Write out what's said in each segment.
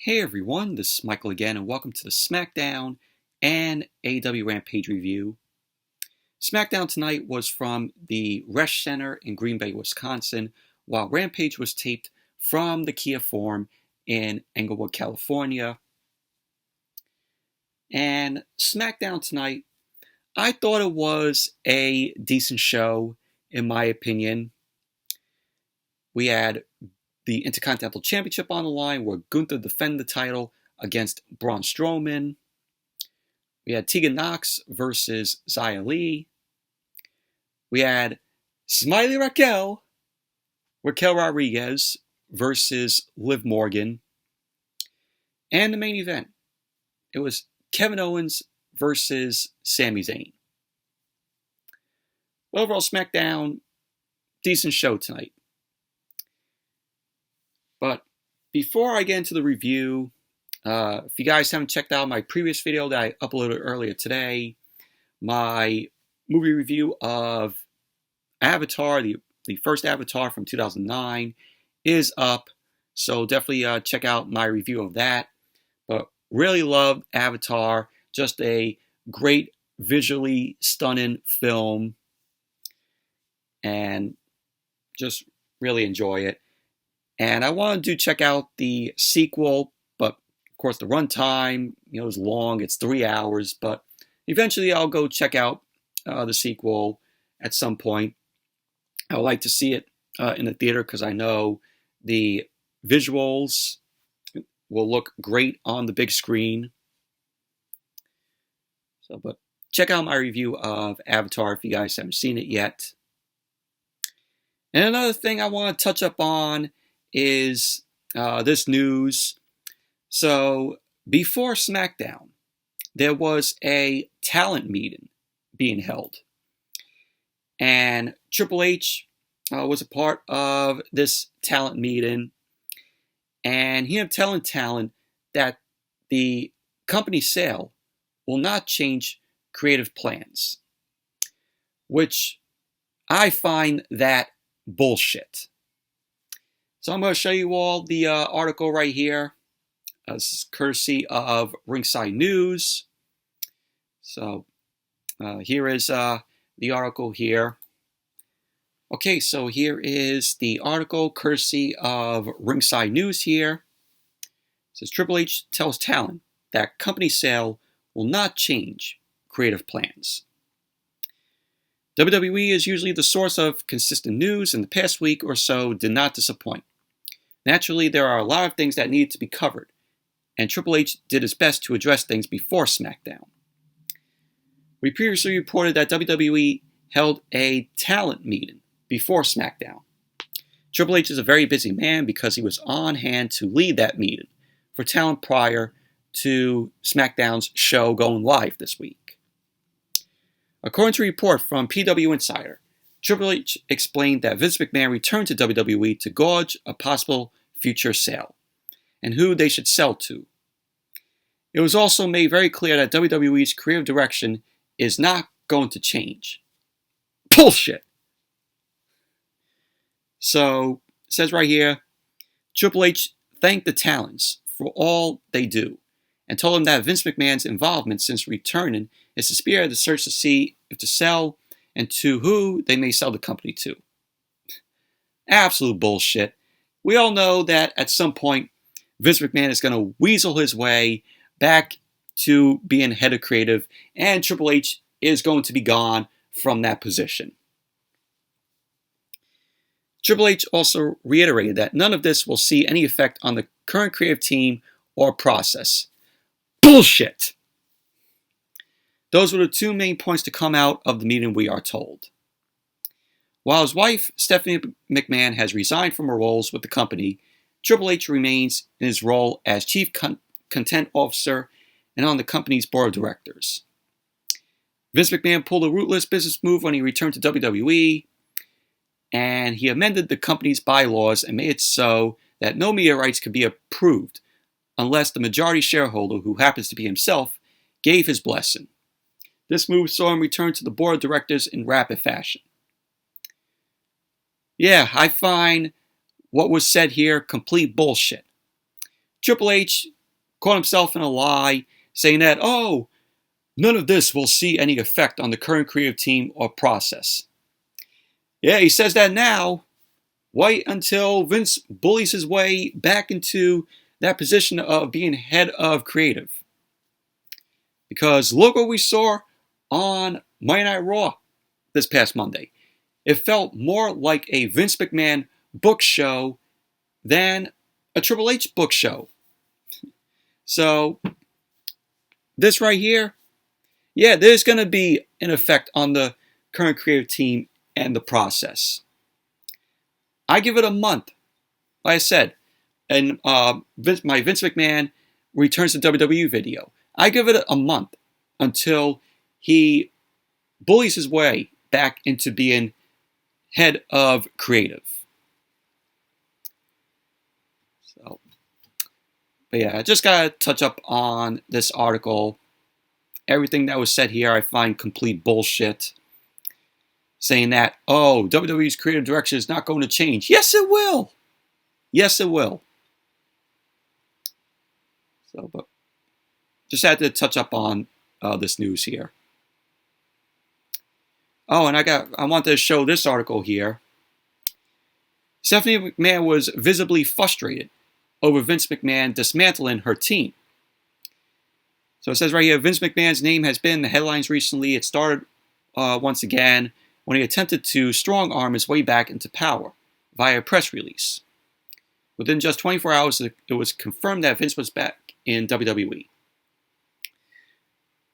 Hey everyone, this is Michael again, and welcome to the Smackdown and AEW Rampage review. Smackdown tonight was from the Resch Center in Green Bay, Wisconsin, while Rampage was taped from the Kia Forum in Inglewood, California. And Smackdown tonight, I thought it was a decent show, in my opinion. We had the Intercontinental Championship on the line, where Gunther defended the title against Braun Strowman. We had Tegan Nox versus Xia Li. We had Smiley Raquel Rodriguez versus Liv Morgan. And the main event, it was Kevin Owens versus SAMI ZAYN. Overall, SmackDown, decent show tonight. But before I get into the review, if you guys haven't checked out my previous video that I uploaded earlier today, my movie review of Avatar, the first Avatar from 2009, is up. So definitely check out my review of that. But really loved Avatar. Just a great, visually stunning film. And just really enjoy it. And I wanted to check out the sequel, but of course the runtime, is long. It's 3 hours, but eventually I'll go check out the sequel at some point. I would like to see it in the theater because I know the visuals will look great on the big screen. But check out my review of Avatar if you guys haven't seen it yet. And another thing I want to touch up on is this news. So before SmackDown, there was a talent meeting being held. And Triple H was a part of this talent meeting. And he ended up telling talent that the company sale will not change creative plans. Which I find that bullshit. So I'm going to show you all the article right here. This is courtesy of Ringside News. So here is the article here. Okay, so here is the article courtesy of Ringside News here. It says Triple H tells talent that company sale will not change creative plans. WWE is usually the source of consistent news, and the past week or so did not disappoint. Naturally, there are a lot of things that needed to be covered, and Triple H did his best to address things before SmackDown. We previously reported that WWE held a talent meeting before SmackDown. Triple H is a very busy man because he was on hand to lead that meeting for talent prior to SmackDown's show going live this week. According to a report from PW Insider, Triple H explained that Vince McMahon returned to WWE to gauge a possible future sale, and who they should sell to. It was also made very clear that WWE's creative direction is not going to change. Bullshit! So, it says right here, Triple H thanked the talents for all they do, and told them that Vince McMahon's involvement since returning is to spearhead the search to see if to sell and to who they may sell the company to. Absolute bullshit. We all know that at some point, Vince McMahon is going to weasel his way back to being head of creative, and Triple H is going to be gone from that position. Triple H also reiterated that none of this will see any effect on the current creative team or process. Bullshit! Those were the two main points to come out of the meeting, we are told. While his wife, Stephanie McMahon, has resigned from her roles with the company, Triple H remains in his role as Chief Content Officer and on the company's board of directors. Vince McMahon pulled a ruthless business move when he returned to WWE, and he amended the company's bylaws and made it so that no media rights could be approved unless the majority shareholder, who happens to be himself, gave his blessing. This move saw him return to the board of directors in rapid fashion. Yeah, I find what was said here complete bullshit. Triple H caught himself in a lie, saying that, oh, none of this will see any effect on the current creative team or process. Yeah, he says that now. Wait until Vince bullies his way back into that position of being head of creative. Because look what we saw on Monday Night Raw this past Monday. It felt more like a Vince McMahon book show than a Triple H book show. So, this right here, yeah, there's going to be an effect on the current creative team and the process. I give it a month. Like I said, and my Vince McMahon returns to WWE video. I give it a month until he bullies his way back into being head of creative. So, but yeah, I just gotta touch up on this article. Everything that was said here I find complete bullshit. Saying that, oh, WWE's creative direction is not going to change. Yes, it will. Yes, it will. So, but just had to touch up on this news here. Oh, and I wanted to show this article here. Stephanie McMahon was visibly frustrated over Vince McMahon dismantling her team. So it says right here, Vince McMahon's name has been in the headlines recently. It started once again when he attempted to strong-arm his way back into power via a press release. Within just 24 hours, it was confirmed that Vince was back in WWE.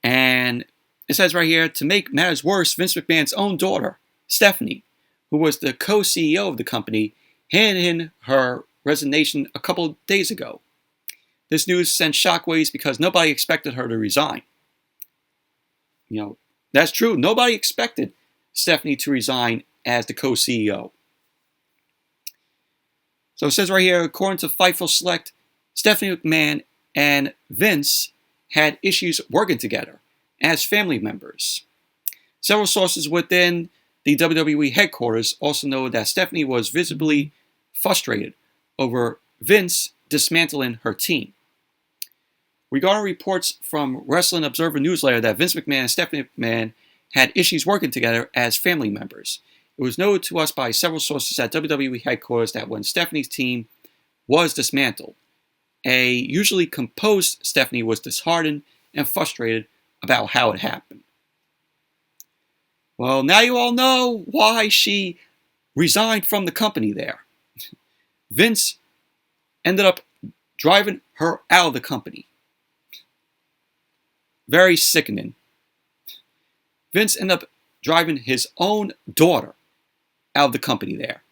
And it says right here, to make matters worse, Vince McMahon's own daughter, Stephanie, who was the co-CEO of the company, handed in her resignation a couple of days ago. This news sent shockwaves because nobody expected her to resign. You know, that's true. Nobody expected Stephanie to resign as the co-CEO. So it says right here, according to Fightful Select, Stephanie McMahon and Vince had issues working together as family members. Several sources within the WWE headquarters also know that Stephanie was visibly frustrated over Vince dismantling her team. Regarding reports from Wrestling Observer Newsletter that Vince McMahon and Stephanie McMahon had issues working together as family members, it was noted to us by several sources at WWE headquarters that when Stephanie's team was dismantled, a usually composed Stephanie was disheartened and frustrated about how it happened. Well, now you all know why she resigned from the company there. Vince ended up driving her out of the company. Very sickening. Vince ended up driving his own daughter out of the company there.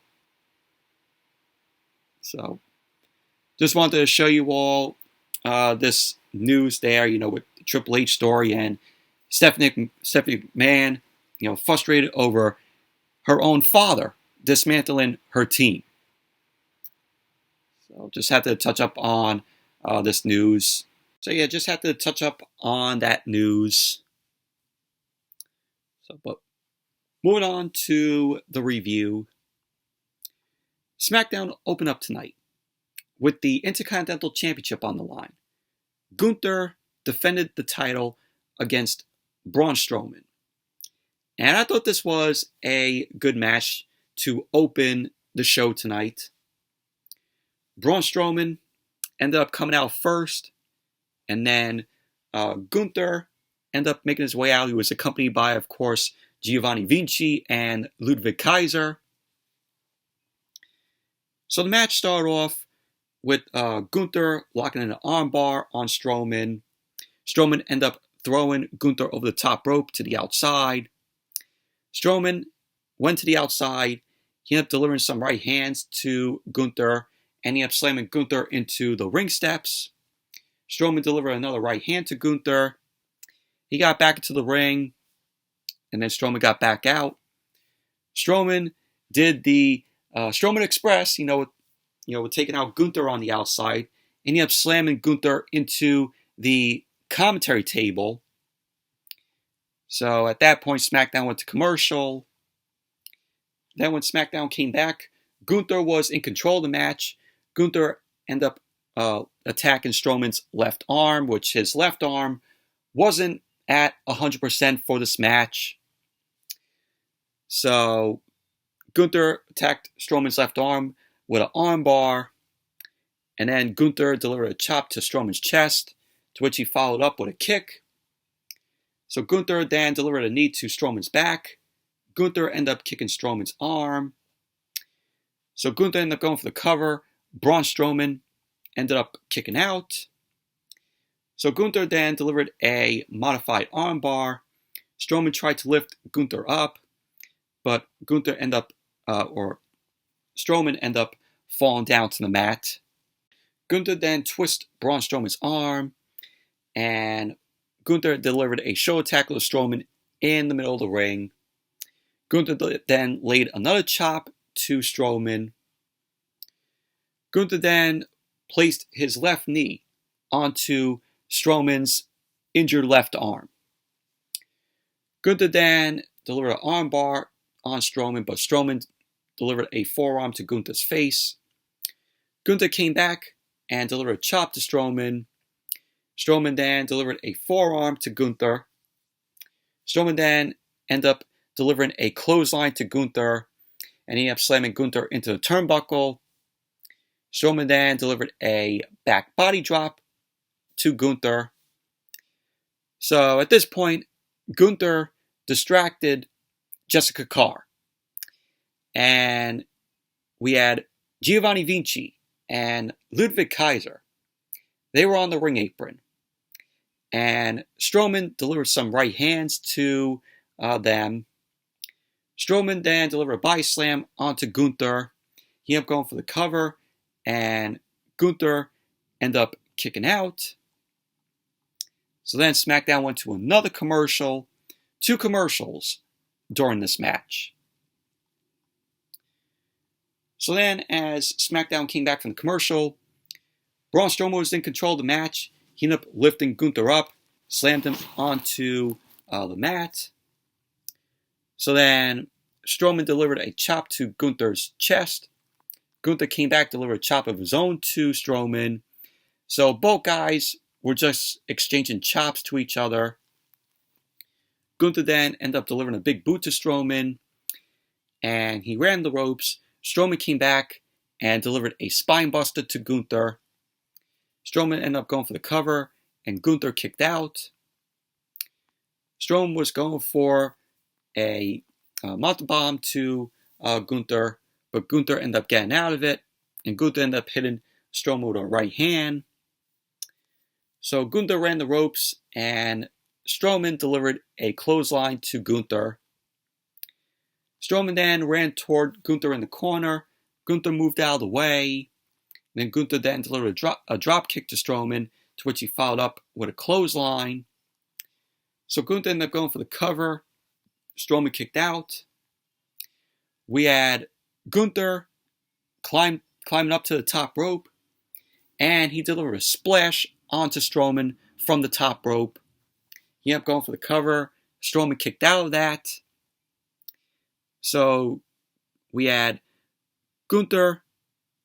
So, just wanted to show you all this news there, you know, with the Triple H story and Stephanie McMahon, you know, frustrated over her own father dismantling her team. So, just had to touch up on this news. So, yeah, just had to touch up on that news. So, but moving on to the review. Smackdown opened up tonight with the Intercontinental Championship on the line. Gunther defended the title against Braun Strowman. And I thought this was a good match to open the show tonight. Braun Strowman ended up coming out first, and then Gunther ended up making his way out. He was accompanied by, of course, Giovanni Vinci and Ludwig Kaiser. So the match started off with Gunther locking in an armbar on Strowman. Strowman ended up throwing Gunther over the top rope to the outside. Strowman went to the outside. He ended up delivering some right hands to Gunther, and he ended up slamming Gunther into the ring steps. Strowman delivered another right hand to Gunther. He got back into the ring, and then Strowman got back out. Strowman did the Strowman Express, with taking out Gunther on the outside, and he ended up slamming Gunther into the commentary table. So at that point, SmackDown went to commercial. Then when SmackDown came back, Gunther was in control of the match. Gunther ended up attacking Strowman's left arm, which his left arm wasn't at 100% for this match. So Gunther attacked Strowman's left arm with an arm bar, and then Gunther delivered a chop to Strowman's chest, to which he followed up with a kick. So Gunther then delivered a knee to Strowman's back. Gunther ended up kicking Strowman's arm. So Gunther ended up going for the cover. Braun Strowman ended up kicking out. So Gunther then delivered a modified armbar. Strowman tried to lift Gunther up, but Gunther ended up, Strowman ended up falling down to the mat. Gunther then twisted Braun Strowman's arm, and Gunther delivered a shoulder tackle to Strowman in the middle of the ring. Gunther then laid another chop to Strowman. Gunther then placed his left knee onto Strowman's injured left arm. Gunther then delivered an armbar on Strowman, but Strowman delivered a forearm to Gunther's face. Gunther came back and delivered a chop to Strowman. Strowman then delivered a forearm to Gunther. Strowman then ended up delivering a clothesline to Gunther, and he ended up slamming Gunther into the turnbuckle. Strowman then delivered a back body drop to Gunther. So at this point, Gunther distracted Jessica Carr. And we had Giovanni Vinci and Ludwig Kaiser. They were on the ring apron. And Strowman delivered some right hands to them. Strowman then delivered a body slam onto Gunther. He ended up going for the cover, and Gunther ended up kicking out. So then SmackDown went to another commercial, 2 commercials during this match. So then as SmackDown came back from the commercial, Braun Strowman was in control of the match. He ended up lifting Gunther up, slammed him onto the mat. So then Strowman delivered a chop to Gunther's chest. Gunther came back, delivered a chop of his own to Strowman. So both guys were just exchanging chops to each other. Gunther then ended up delivering a big boot to Strowman, and he ran the ropes. Strowman came back and delivered a spine buster to Gunther. Strowman ended up going for the cover, and Gunther kicked out. Strowman was going for a mountain bomb to Gunther, but Gunther ended up getting out of it, and Gunther ended up hitting Strowman with a right hand. So Gunther ran the ropes, and Strowman delivered a clothesline to Gunther. Strowman then ran toward Gunther in the corner. Gunther moved out of the way. Then Gunther then delivered a drop kick to Strowman, to which he followed up with a clothesline. So Gunther ended up going for the cover. Strowman kicked out. We had Gunther climbing up to the top rope, and he delivered a splash onto Strowman from the top rope. He ended up going for the cover. Strowman kicked out of that. So we had Gunther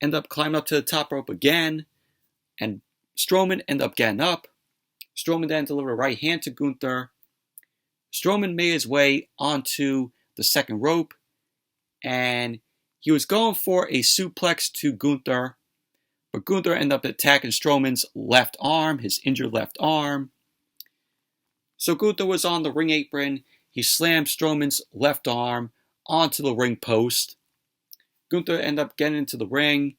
end up climbing up to the top rope again, and Strowman ended up getting up. Strowman then delivered a right hand to Gunther. Strowman made his way onto the second rope, and he was going for a suplex to Gunther, but Gunther ended up attacking Strowman's left arm, his injured left arm. So Gunther was on the ring apron. He slammed Strowman's left arm onto the ring post. Gunther ended up getting into the ring,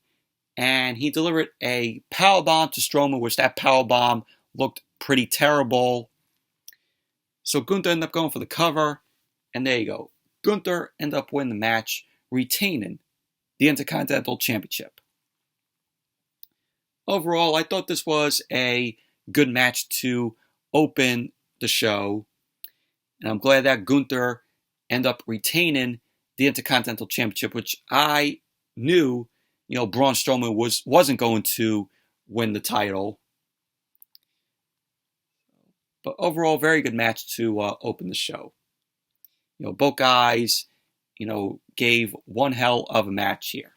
and he delivered a powerbomb to Strowman, which that powerbomb looked pretty terrible. So Gunther ended up going for the cover, and there you go. Gunther ended up winning the match, retaining the Intercontinental Championship. Overall, I thought this was a good match to open the show, and I'm glad that Gunther ended up retaining the Intercontinental Championship, which I knew, Braun Strowman wasn't going to win the title. But overall, very good match to open the show. Both guys, gave one hell of a match here.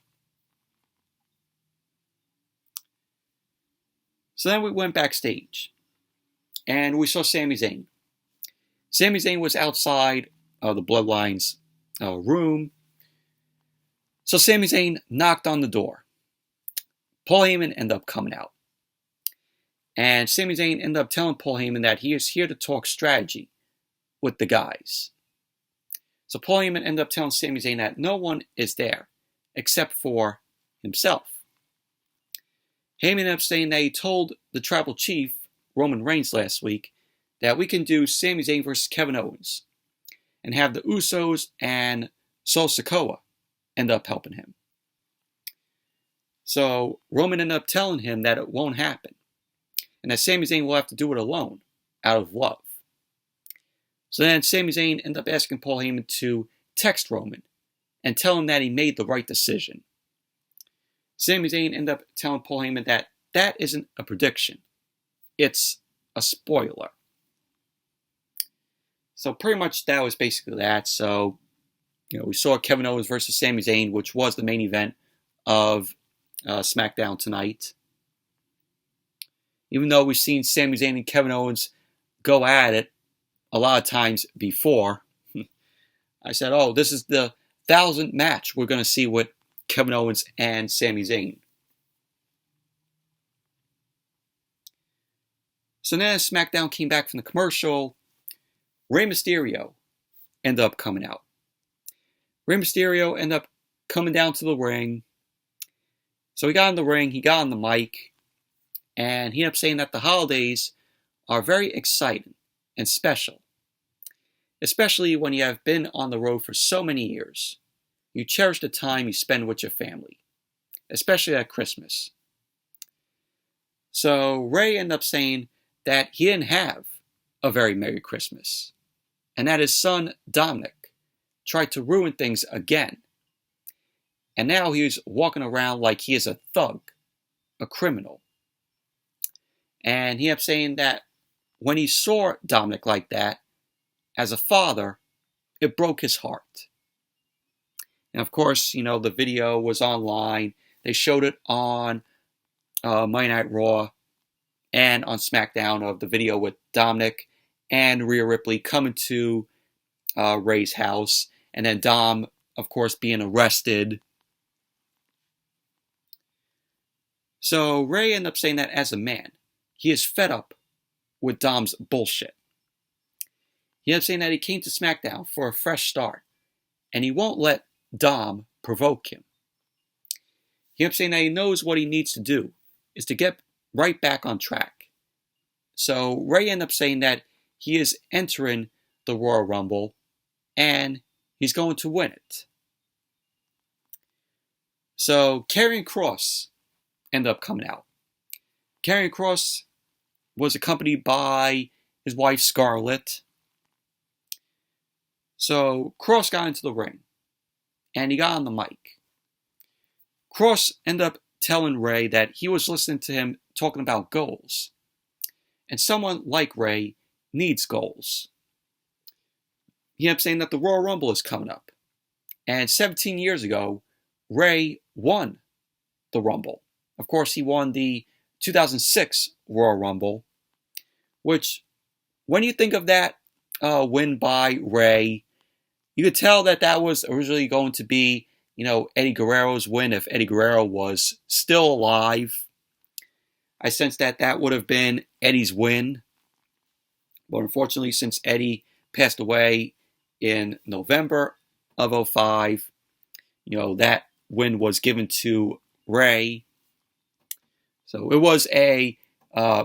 So then we went backstage, and we saw Sami Zayn. Sami Zayn was outside of the Bloodline's room. So Sami Zayn knocked on the door. Paul Heyman ended up coming out. And Sami Zayn ended up telling Paul Heyman that he is here to talk strategy with the guys. So Paul Heyman ended up telling Sami Zayn that no one is there except for himself. Heyman ended up saying that he told the tribal chief, Roman Reigns, last week that we can do Sami Zayn versus Kevin Owens and have the Usos and Solo Sikoa end up helping him. So Roman ended up telling him that it won't happen and that Sami Zayn will have to do it alone out of love. So then Sami Zayn ended up asking Paul Heyman to text Roman and tell him that he made the right decision. Sami Zayn ended up telling Paul Heyman that that isn't a prediction. It's a spoiler. So pretty much that was basically that. So, we saw Kevin Owens versus Sami Zayn, which was the main event of Smackdown tonight. Even though we've seen Sami Zayn and Kevin Owens go at it a lot of times before, I said, this is the 1,000th match we're going to see with Kevin Owens and Sami Zayn. So then as SmackDown came back from the commercial, Rey Mysterio ended up coming out. Rey Mysterio ended up coming down to the ring. So he got in the ring, he got on the mic, and he ended up saying that the holidays are very exciting and special. Especially when you have been on the road for so many years. You cherish the time you spend with your family, especially at Christmas. So Rey ended up saying that he didn't have a very Merry Christmas, and that his son Dominic tried to ruin things again. And now he's walking around like he is a thug, a criminal. And he ended up saying that when he saw Dominic like that, as a father, it broke his heart. And of course, the video was online. They showed it on Monday Night Raw and on SmackDown of the video with Dominic and Rhea Ripley coming to Rey's house. And then Dom, of course, being arrested. So Rey ended up saying that as a man, he is fed up with Dom's bullshit. He ended up saying that he came to SmackDown for a fresh start, and he won't let Dom provoke him. He ended up saying that he knows what he needs to do is to get right back on track. So Rey ended up saying that he is entering the Royal Rumble, and he's going to win it. So Karrion Kross ended up coming out. Karrion Kross was accompanied by his wife Scarlett. So Kross got into the ring, and he got on the mic. Kross ended up telling Rey that he was listening to him talking about goals. And someone like Rey needs goals. He ended up saying that the Royal Rumble is coming up. And 17 years ago, Rey won the Rumble. Of course, he won the 2006 Royal Rumble, which, when you think of that win by Rey, you could tell that that was originally going to be, Eddie Guerrero's win if Eddie Guerrero was still alive. I sensed that that would have been Eddie's win. But unfortunately, since Eddie passed away in November of 2005, that win was given to Rey. So it was a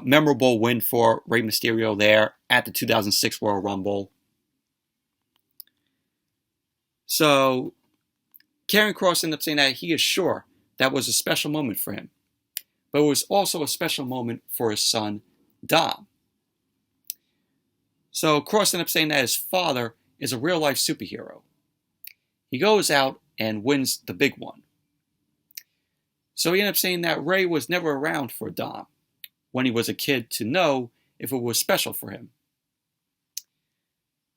memorable win for Rey Mysterio there at the 2006 Royal Rumble. So Karrion Kross ended up saying that he is sure that was a special moment for him. But it was also a special moment for his son, Dom. So Kross ended up saying that his father is a real-life superhero. He goes out and wins the big one. So he ended up saying that Rey was never around for Dom when he was a kid to know if it was special for him.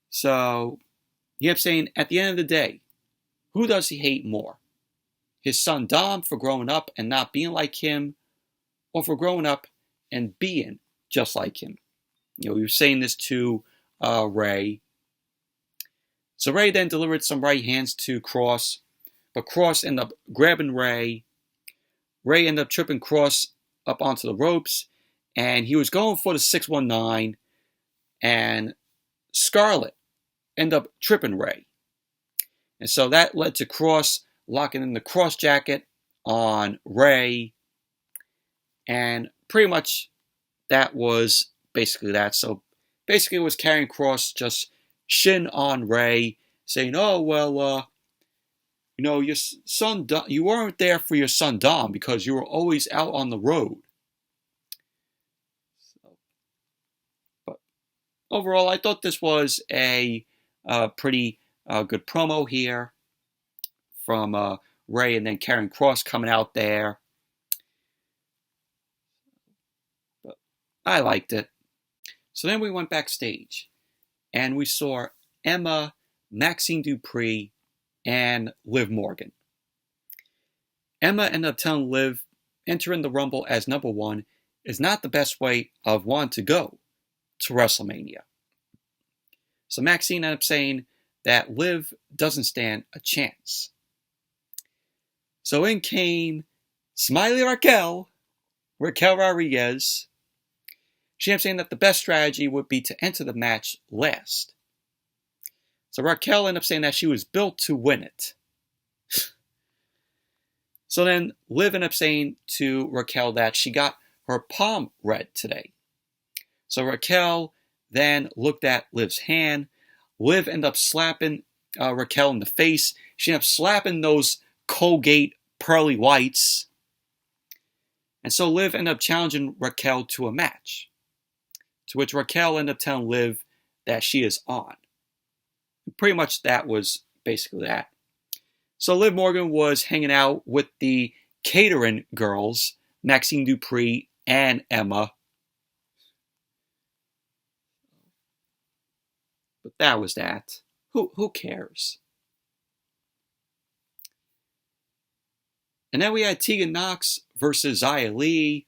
So he ended up saying, at the end of the day, who does he hate more? His son Dom for growing up and not being like him, or for growing up and being just like him. He was saying this to Ray. So Ray then delivered some right hands to Cross, but Cross ended up grabbing Ray. Ray ended up tripping Cross up onto the ropes, and he was going for the 619, and Scarlett ended up tripping Ray. And so that led to Cross locking in the cross jacket on Ray, and pretty much that was basically that. So basically it was Karrion Kross just shin on Ray, saying, oh, well, your son, you weren't there for your son Dom because you were always out on the road. But overall, I thought this was a pretty good promo here from Ray, and then Karrion Kross coming out there. But I liked it. So then we went backstage, and we saw Emma, Maxine Dupree, and Liv Morgan. Emma ended up telling Liv entering the Rumble as number one is not the best way of wanting to go to WrestleMania. So Maxine ended up saying that Liv doesn't stand a chance. So in came Smiley Raquel Rodriguez. She ended up saying that the best strategy would be to enter the match last. So Raquel ended up saying that she was built to win it. So then Liv ended up saying to Raquel that she got her palm read today. So Raquel then looked at Liv's hand. Liv ended up slapping Raquel in the face. She ended up slapping those Colgate pearly whites. And so Liv ended up challenging Raquel to a match, to which Raquel ended up telling Liv that she is on. Pretty much that was basically that. So Liv Morgan was hanging out with the catering girls, Maxine Dupree and Emma. But that was that. Who cares? And then we had Tegan Nox versus Xia Li.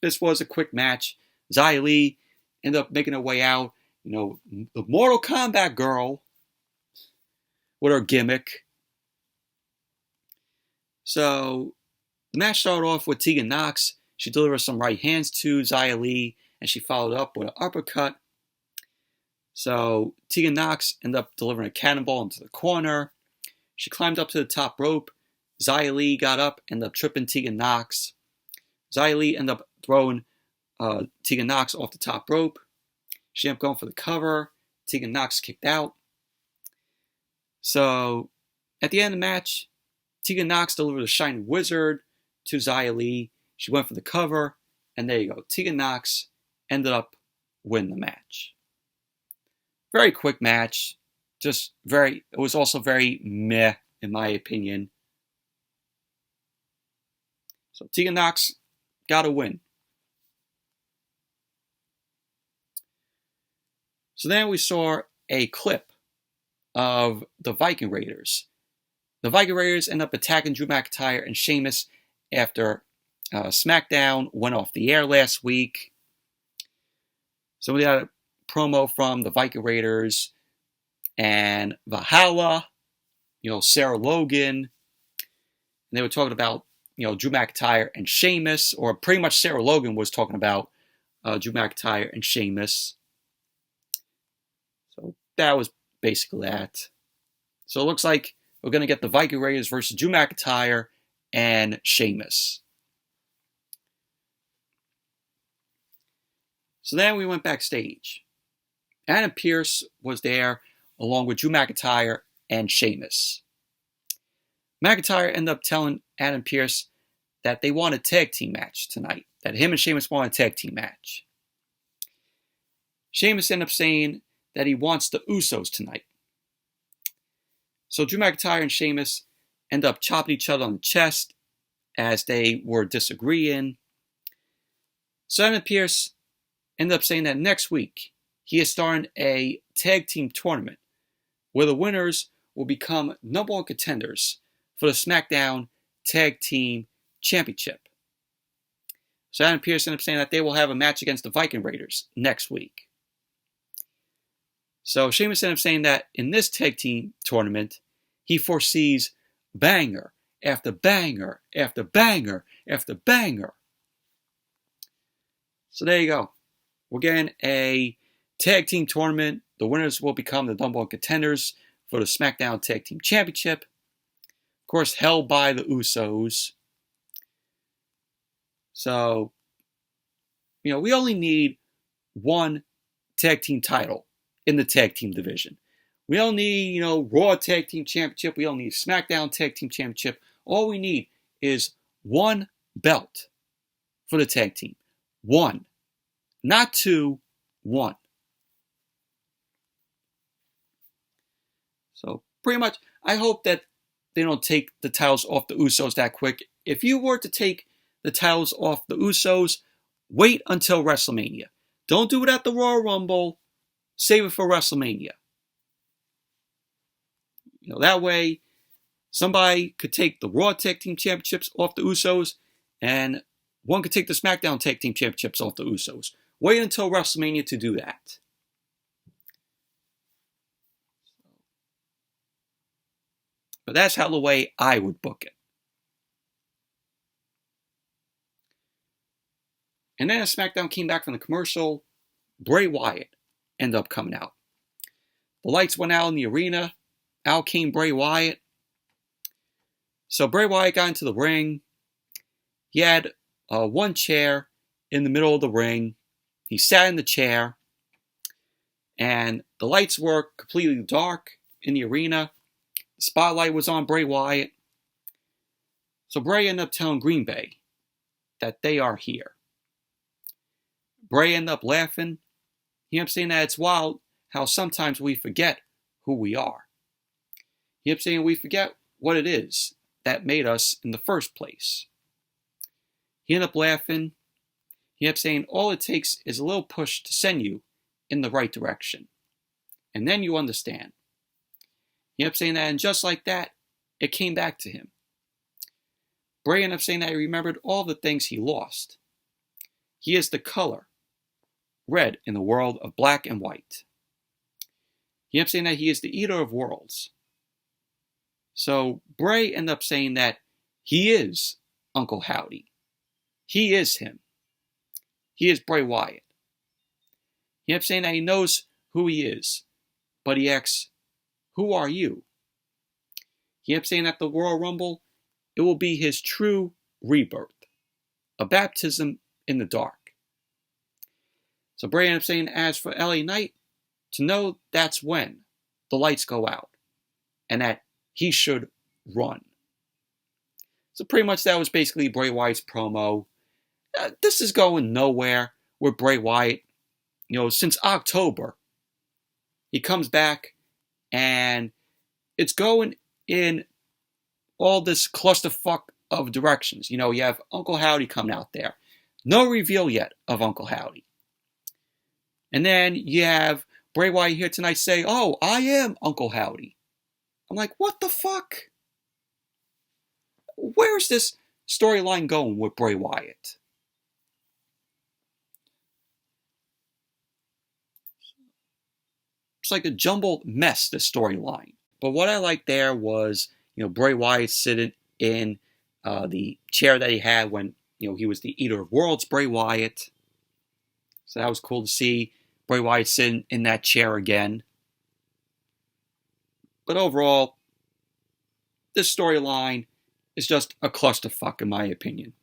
This was a quick match. Xia Li ended up making her way out. The Mortal Kombat girl with her gimmick. So the match started off with Tegan Nox. She delivered some right hands to Xia Li, and she followed up with an uppercut. So Tegan Nox ended up delivering a cannonball into the corner. She climbed up to the top rope. Xia Li got up, ended up tripping Tegan Nox. Xia Li ended up throwing Tegan Nox off the top rope. She ended up going for the cover. Tegan Nox kicked out. So at the end of the match, Tegan Nox delivered a Shining Wizard to Xia Li. She went for the cover, and there you go. Tegan Nox ended up winning the match. Very quick match. It was also very meh, in my opinion. So Tegan Nox got a win. So then we saw a clip of the Viking Raiders. The Viking Raiders end up attacking Drew McIntyre and Sheamus after Smackdown went off the air last week. So we had a promo from the Viking Raiders and Valhalla, Sarah Logan. And they were talking about, Drew McIntyre and Sheamus, or pretty much Sarah Logan was talking about Drew McIntyre and Sheamus. So that was basically that. So it looks like we're going to get the Viking Raiders versus Drew McIntyre and Sheamus. So then we went backstage. Adam Pearce was there along with Drew McIntyre and Sheamus. McIntyre ended up telling Adam Pearce that they want a tag team match tonight, that him and Sheamus want a tag team match. Sheamus ended up saying that he wants the Usos tonight. So Drew McIntyre and Sheamus end up chopping each other on the chest as they were disagreeing. So Adam Pearce ended up saying that next week he is starting a tag team tournament where the winners will become number one contenders for the SmackDown Tag Team Championship. So Adam Pearce ended up saying that they will have a match against the Viking Raiders next week. So Sheamus ended up saying that in this tag team tournament, he foresees banger after banger after banger after banger. So there you go. We're getting a tag team tournament. The winners will become the number one contenders for the SmackDown Tag Team Championship. Of course, held by the Usos. So, we only need one tag team title in the tag team division. We don't need, Raw Tag Team Championship. We don't need SmackDown Tag Team Championship. All we need is one belt for the tag team. One. Not two, one. So pretty much, I hope that they don't take the titles off the Usos that quick. If you were to take the titles off the Usos, wait until WrestleMania. Don't do it at the Royal Rumble. Save it for WrestleMania. That way, somebody could take the Raw Tag Team Championships off the Usos, and one could take the SmackDown Tag Team Championships off the Usos. Wait until WrestleMania to do that. But that's how the way I would book it. And then as SmackDown came back from the commercial, Bray Wyatt ended up coming out. The lights went out in the arena. Out came Bray Wyatt. So Bray Wyatt got into the ring. He had one chair in the middle of the ring. He sat in the chair. And the lights were completely dark in the arena. The spotlight was on Bray Wyatt. So Bray ended up telling Green Bay that they are here. Bray ended up laughing. He ended up saying that it's wild how sometimes we forget who we are. He ended up saying we forget what it is that made us in the first place. He ended up laughing. He ended up saying all it takes is a little push to send you in the right direction. And then you understand. He ended up saying that, and just like that, it came back to him. Bray ended up saying that he remembered all the things he lost. He is the color red in the world of black and white. He ended up saying that he is the eater of worlds. So Bray ended up saying that he is Uncle Howdy. He is him. He is Bray Wyatt. He ended up saying that he knows who he is, but he asks, who are you? He ended up saying that the Royal Rumble, it will be his true rebirth, a baptism in the dark. So Bray ended up saying, as for LA Knight, to know that's when the lights go out, and that he should run. So pretty much that was basically Bray Wyatt's promo. This is going nowhere with Bray Wyatt. Since October, he comes back, and it's going in all this clusterfuck of directions. You have Uncle Howdy coming out there. No reveal yet of Uncle Howdy. And then you have Bray Wyatt here tonight say, oh, I am Uncle Howdy. I'm like, what the fuck? Where's this storyline going with Bray Wyatt? It's like a jumbled mess, this storyline. But what I liked there was, Bray Wyatt sitting in the chair that he had when, he was the Eater of Worlds, Bray Wyatt. So that was cool to see Bray Wyatt sitting in that chair again. But overall, this storyline is just a clusterfuck in my opinion.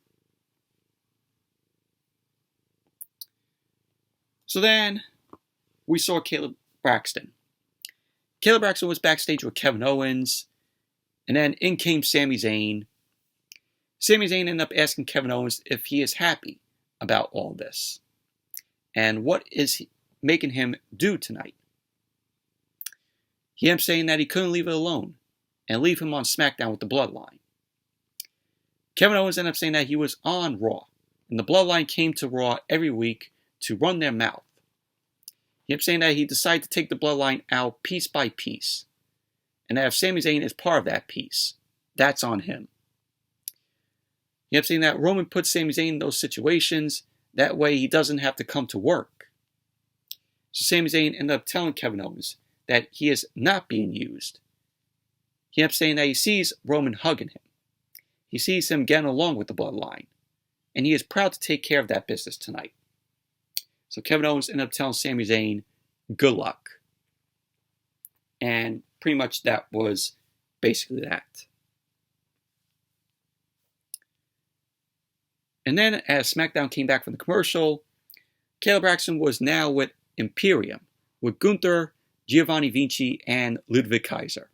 So then, we saw Caleb Braxton. Caleb Braxton was backstage with Kevin Owens, and then in came Sami Zayn. Sami Zayn ended up asking Kevin Owens if he is happy about all this, and what is making him do tonight. He ended up saying that he couldn't leave it alone, and leave him on SmackDown with the Bloodline. Kevin Owens ended up saying that he was on Raw, and the Bloodline came to Raw every week to run their mouth. He ended up saying that he decided to take the Bloodline out piece by piece, and that if Sami Zayn is part of that piece, that's on him. He ended He kept saying that Roman put Sami Zayn in those situations. That way he doesn't have to come to work. So Sami Zayn ended up telling Kevin Owens that he is not being used. He kept saying that he sees Roman hugging him. He sees him getting along with the bloodline. And he is proud to take care of that business tonight. So Kevin Owens ended up telling Sami Zayn, good luck. And pretty much that was basically that. And then as SmackDown came back from the commercial, Kayla Braxton was now with Imperium, with Gunther, Giovanni Vinci, and Ludwig Kaiser.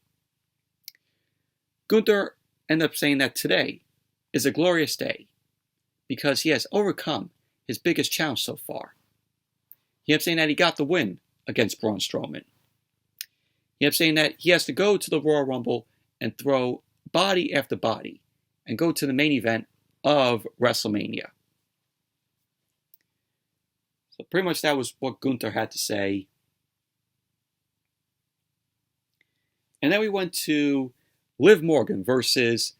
Gunther ended up saying that today is a glorious day because he has overcome his biggest challenge so far. He kept saying that he got the win against Braun Strowman. He kept saying that he has to go to the Royal Rumble and throw body after body and go to the main event of WrestleMania. So pretty much that was what Gunther had to say. And then we went to Liv Morgan versus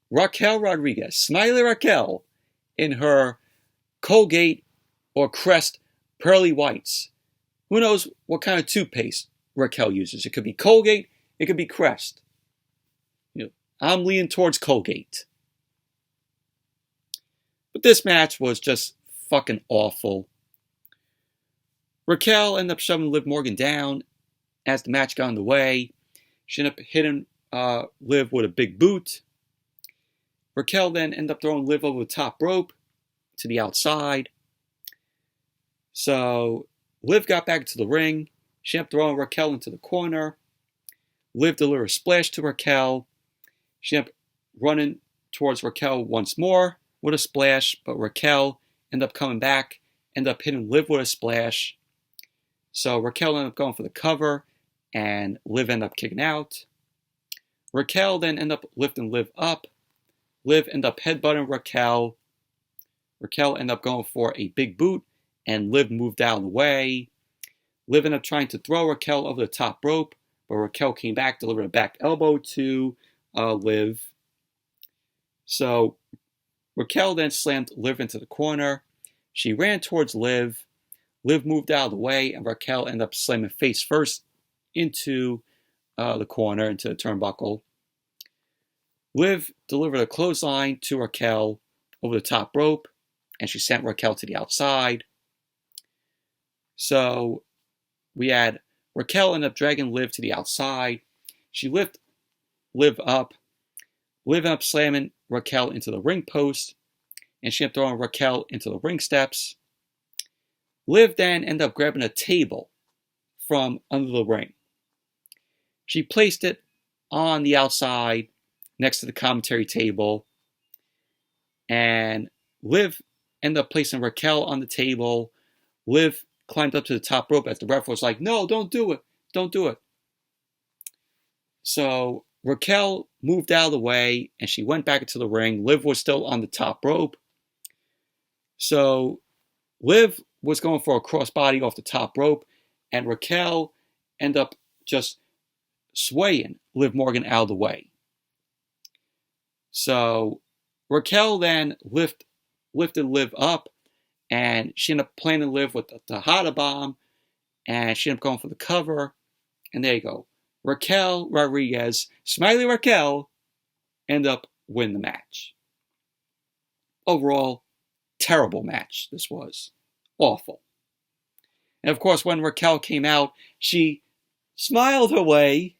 Raquel Rodriguez, Smiley Raquel, in her Colgate or Crest pearly whites. Who knows what kind of toothpaste Raquel uses? It could be Colgate, it could be Crest. I'm leaning towards Colgate. But this match was just fucking awful. Raquel ended up shoving Liv Morgan down as the match got underway. She ended up hitting Liv with a big boot. Raquel then ended up throwing Liv over the top rope to the outside. So Liv got back into the ring. She ended up throwing Raquel into the corner. Liv delivered a splash to Raquel. She ended up running towards Raquel once more with a splash, but Raquel ended up coming back, ended up hitting Liv with a splash. So Raquel ended up going for the cover, and Liv ended up kicking out. Raquel then ended up lifting Liv up. Liv ended up headbutting Raquel. Raquel ended up going for a big boot, and Liv moved out of the way. Liv ended up trying to throw Raquel over the top rope, but Raquel came back, delivered a back elbow to Liv. So Raquel then slammed Liv into the corner. She ran towards Liv. Liv moved out of the way, and Raquel ended up slamming face first into the corner, into the turnbuckle. Liv delivered a clothesline to Raquel over the top rope, and she sent Raquel to the outside. So we had Raquel end up dragging Liv to the outside. She lifted Liv up. Liv ended up slamming Raquel into the ring post, and she ended up throwing Raquel into the ring steps. Liv then ended up grabbing a table from under the ring. She placed it on the outside next to the commentary table, and Liv ended up placing Raquel on the table. Liv climbed up to the top rope as the ref was like, no, don't do it, don't do it. So Raquel moved out of the way, and she went back into the ring. Liv was still on the top rope. So Liv was going for a crossbody off the top rope, and Raquel ended up just swaying Liv Morgan out of the way. So Raquel then lifted Liv up, and she ended up planting Liv with the Hada Bomb, and she ended up going for the cover, and there you go. Raquel Rodriguez, Smiley Raquel, ended up winning the match. Overall, terrible match this was. Awful. And of course, when Raquel came out, she smiled her way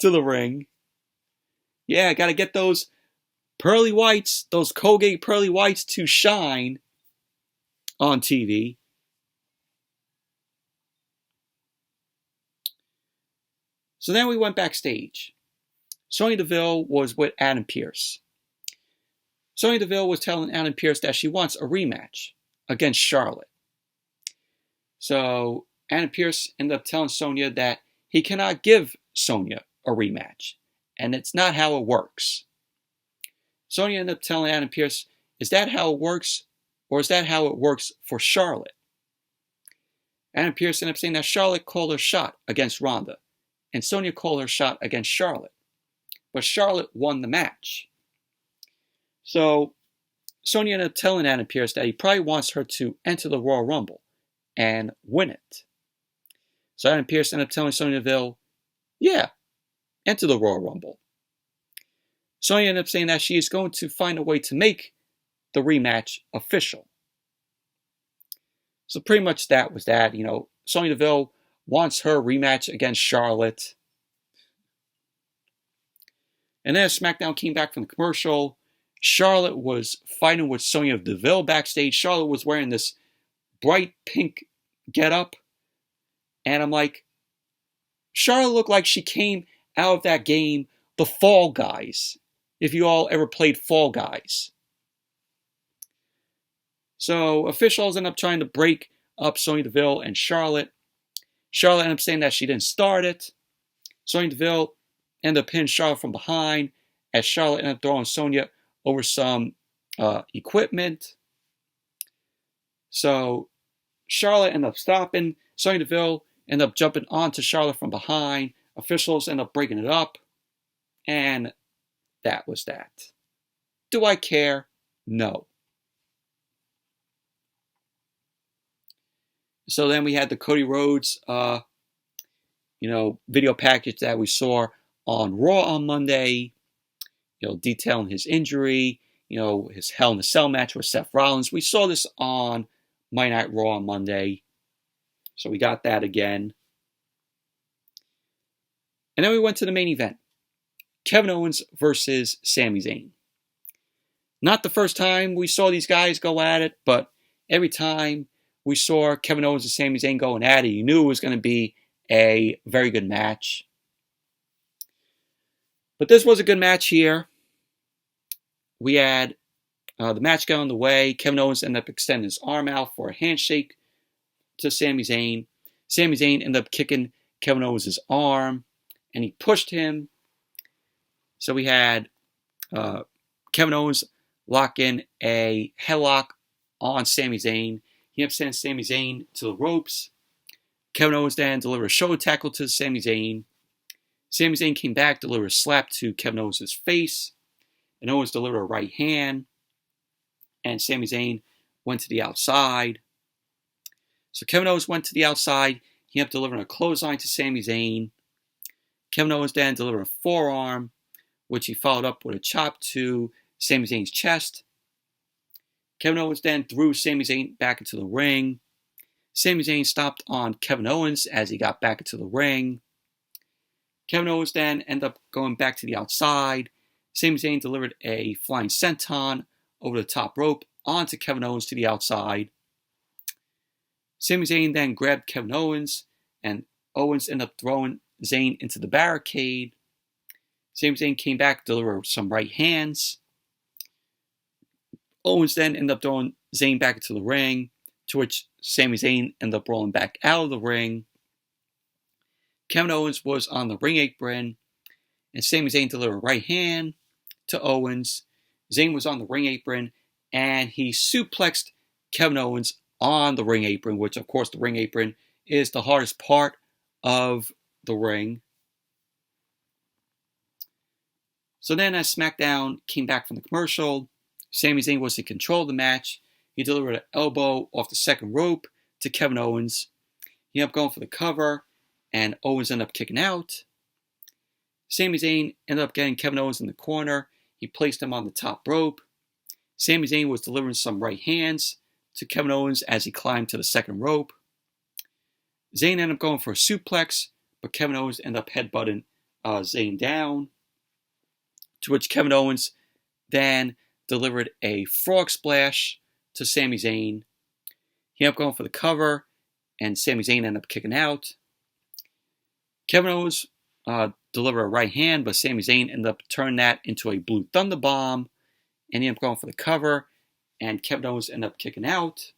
to the ring. Yeah, gotta get those pearly whites, those Colgate pearly whites to shine on TV. So then we went backstage. Sonya Deville was with Adam Pearce. Sonya Deville was telling Adam Pearce that she wants a rematch against Charlotte. So Adam Pearce ended up telling Sonya that he cannot give Sonya a rematch, and it's not how it works. Sonya ended up telling Adam Pearce, is that how it works, or is that how it works for Charlotte? Adam Pearce ended up saying that Charlotte called her shot against Ronda, and Sonya called her shot against Charlotte. But Charlotte won the match. So Sonya ended up telling Adam Pearce that he probably wants her to enter the Royal Rumble and win it. So Adam Pearce ended up telling Sonya Deville, yeah, enter the Royal Rumble. Sonya ended up saying that she is going to find a way to make the rematch official. So pretty much that was that. Sonya Deville wants her rematch against Charlotte. And then as SmackDown came back from the commercial, Charlotte was fighting with Sonya Deville backstage. Charlotte was wearing this bright pink getup. And I'm like, Charlotte looked like she came out of that game, The Fall Guys. If you all ever played Fall Guys. So officials end up trying to break up Sonya Deville and Charlotte. Charlotte ended up saying that she didn't start it. Sonya Deville ended up pinning Charlotte from behind as Charlotte ended up throwing Sonya over some equipment. So Charlotte ended up stopping. Sonya Deville ended up jumping onto Charlotte from behind. Officials ended up breaking it up. And that was that. Do I care? No. So then we had the Cody Rhodes, video package that we saw on Raw on Monday, detailing his injury, his Hell in a Cell match with Seth Rollins. We saw this on Monday Night Raw on Monday. So we got that again. And then we went to the main event. Kevin Owens versus Sami Zayn. Not the first time we saw these guys go at it, but every time we saw Kevin Owens and Sami Zayn going at it, you knew it was going to be a very good match. But this was a good match here. We had the match go on the way. Kevin Owens ended up extending his arm out for a handshake to Sami Zayn. Sami Zayn ended up kicking Kevin Owens' arm, and he pushed him. So we had Kevin Owens lock in a headlock on Sami Zayn. He ended up sending Sami Zayn to the ropes. Kevin Owens then delivered a shoulder tackle to Sami Zayn. Sami Zayn came back, delivered a slap to Kevin Owens' face. And Owens delivered a right hand. And Sami Zayn went to the outside. So Kevin Owens went to the outside. He ended up delivering a clothesline to Sami Zayn. Kevin Owens then delivered a forearm, which he followed up with a chop to Sami Zayn's chest. Kevin Owens then threw Sami Zayn back into the ring. Sami Zayn stomped on Kevin Owens as he got back into the ring. Kevin Owens then ended up going back to the outside. Sami Zayn delivered a flying senton over the top rope onto Kevin Owens to the outside. Sami Zayn then grabbed Kevin Owens, and Owens ended up throwing Zayn into the barricade. Sami Zayn came back to deliver some right hands. Owens then ended up throwing Zayn back into the ring, to which Sami Zayn ended up rolling back out of the ring. Kevin Owens was on the ring apron, and Sami Zayn delivered a right hand to Owens. Zayn was on the ring apron, and he suplexed Kevin Owens on the ring apron, which, of course, the ring apron is the hardest part of the ring. So then as SmackDown came back from the commercial, Sami Zayn was in control of the match. He delivered an elbow off the second rope to Kevin Owens. He ended up going for the cover, and Owens ended up kicking out. Sami Zayn ended up getting Kevin Owens in the corner. He placed him on the top rope. Sami Zayn was delivering some right hands to Kevin Owens as he climbed to the second rope. Zayn ended up going for a suplex, but Kevin Owens ended up headbutting Zayn down, to which Kevin Owens then delivered a frog splash to Sami Zayn. He ended up going for the cover, and Sami Zayn ended up kicking out. Kevin Owens delivered a right hand, but Sami Zayn ended up turning that into a Blue Thunder Bomb, and he ended up going for the cover, and Kevin Owens ended up kicking out.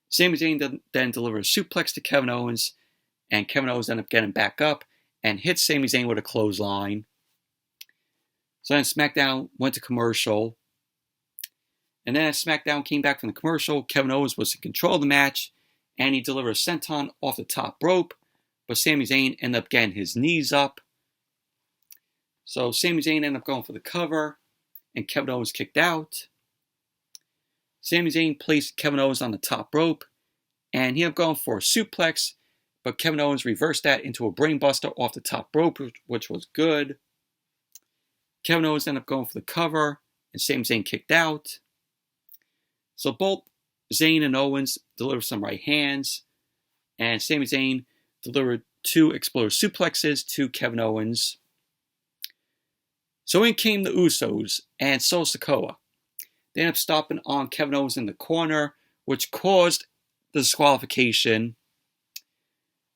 Sami Zayn then delivered a suplex to Kevin Owens, and Kevin Owens ended up getting back up and hit Sami Zayn with a clothesline. So then SmackDown went to commercial. And then as SmackDown came back from the commercial, Kevin Owens was in control of the match, and he delivered a senton off the top rope, but Sami Zayn ended up getting his knees up. So Sami Zayn ended up going for the cover, and Kevin Owens kicked out. Sami Zayn placed Kevin Owens on the top rope, and he ended up going for a suplex, but Kevin Owens reversed that into a brainbuster off the top rope, which was good. Kevin Owens ended up going for the cover, and Sami Zayn kicked out. So both Zayn and Owens delivered some right hands, and Sami Zayn delivered 2 exploder suplexes to Kevin Owens. So in came the Usos and Solo Sikoa. They ended up stopping on Kevin Owens in the corner, which caused the disqualification.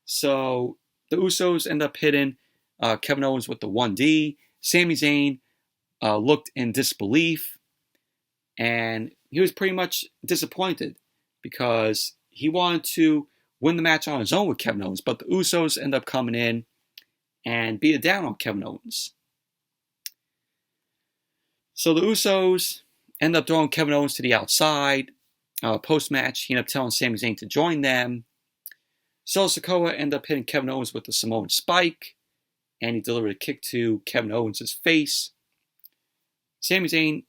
So the Usos ended up hitting Kevin Owens with the 1D. Sami Zayn looked in disbelief, and he was pretty much disappointed because he wanted to win the match on his own with Kevin Owens, but the Usos ended up coming in and beat it down on Kevin Owens. So the Usos end up throwing Kevin Owens to the outside. Post-match, he ended up telling Sami Zayn to join them. Solo Sikoa ended up hitting Kevin Owens with the Samoan Spike, and he delivered a kick to Kevin Owens' face. Sami Zayn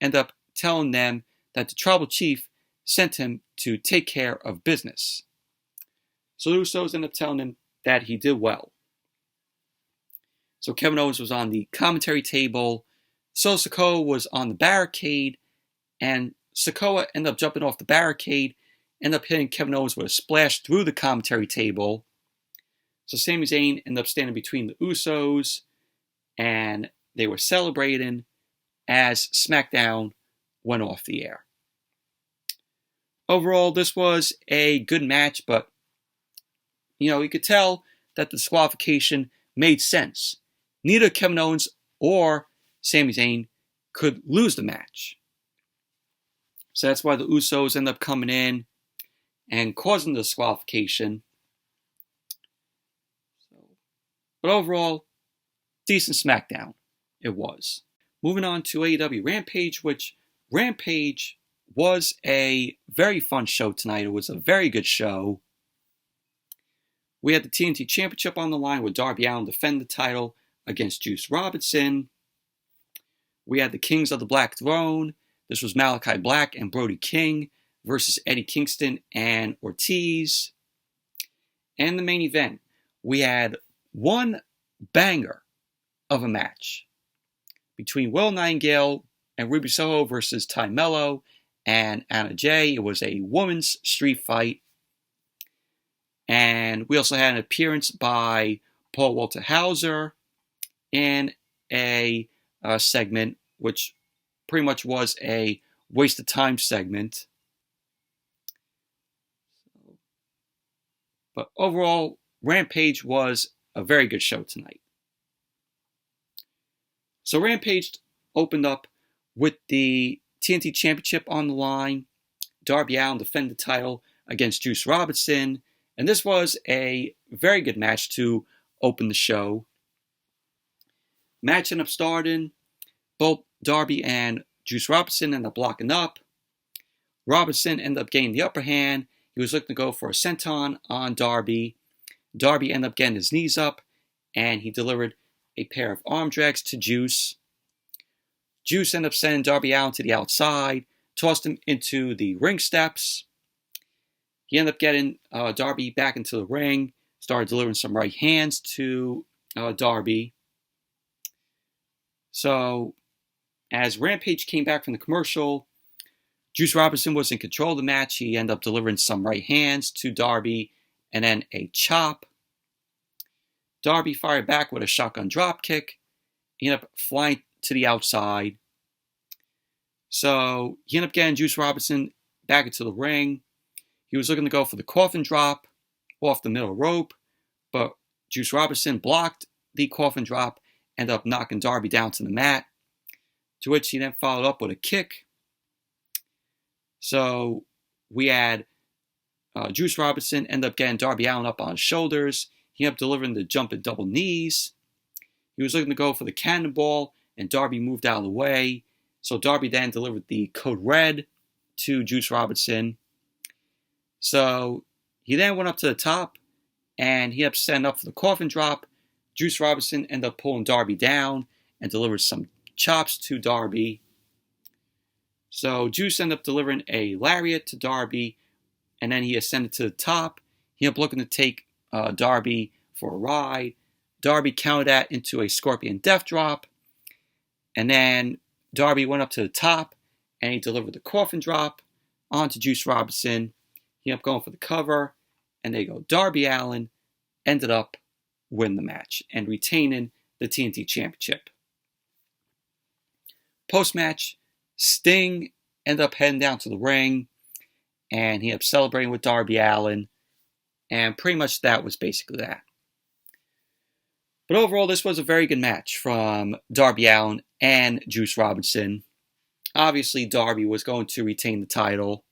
ended up telling them that the Tribal Chief sent him to take care of business. So the Usos ended up telling him that he did well. So Kevin Owens was on the commentary table. Solo Sikoa was on the barricade, and Sikoa ended up jumping off the barricade, ended up hitting Kevin Owens with a splash through the commentary table. So Sami Zayn ended up standing between the Usos, and they were celebrating as SmackDown went off the air. Overall, this was a good match, but you could tell that the disqualification made sense. Neither Kevin Owens or Sami Zayn could lose the match. So that's why the Usos end up coming in and causing the disqualification. But overall, decent SmackDown it was. Moving on to AEW Rampage, which Rampage was a very fun show tonight. It was a very good show. We had the TNT Championship on the line with Darby Allin defend the title against Juice Robinson. We had the Kings of the Black Throne. This was Malachi Black and Brody King versus Eddie Kingston and Ortiz. And the main event, we had one banger of a match between Willow Nightingale and Ruby Soho versus Ty Melo and Anna Jay. It was a women's street fight. And we also had an appearance by Paul Walter Hauser in a segment, which pretty much was a waste of time segment. But overall, Rampage was a very good show tonight. So Rampage opened up with the TNT Championship on the line. Darby Allin defended the title against Juice Robinson. And this was a very good match to open the show. Match ended up starting. Both Darby and Juice Robinson ended up locking up. Robinson ended up getting the upper hand. He was looking to go for a senton on Darby. Darby ended up getting his knees up, and he delivered a pair of arm drags to Juice. Juice ended up sending Darby Allin to the outside, tossed him into the ring steps. He ended up getting Darby back into the ring, started delivering some right hands to Darby. So, as Rampage came back from the commercial, Juice Robinson was in control of the match. He ended up delivering some right hands to Darby and then a chop. Darby fired back with a shotgun drop kick. He ended up flying to the outside. So, he ended up getting Juice Robinson back into the ring. He was looking to go for the coffin drop off the middle rope, but Juice Robinson blocked the coffin drop, ended up knocking Darby down to the mat, to which he then followed up with a kick. So we had Juice Robinson end up getting Darby Allin up on his shoulders. He ended up delivering the jumping double knees. He was looking to go for the cannonball, and Darby moved out of the way. So Darby then delivered the Code Red to Juice Robinson. So he then went up to the top, and he ended up setting up for the coffin drop. Juice Robinson ended up pulling Darby down and delivered some chops to Darby. So Juice ended up delivering a lariat to Darby, and then he ascended to the top. He ended up looking to take Darby for a ride. Darby countered that into a Scorpion Death Drop, and then Darby went up to the top, and he delivered the Coffin Drop onto Juice Robinson. He ended up going for the cover, and there you go. Darby Allin ended up winning the match and retaining the TNT Championship. Post-match, Sting ended up heading down to the ring, and he ended up celebrating with Darby Allin, and pretty much that was basically that. But overall, this was a very good match from Darby Allin and Juice Robinson. Obviously, Darby was going to retain the title.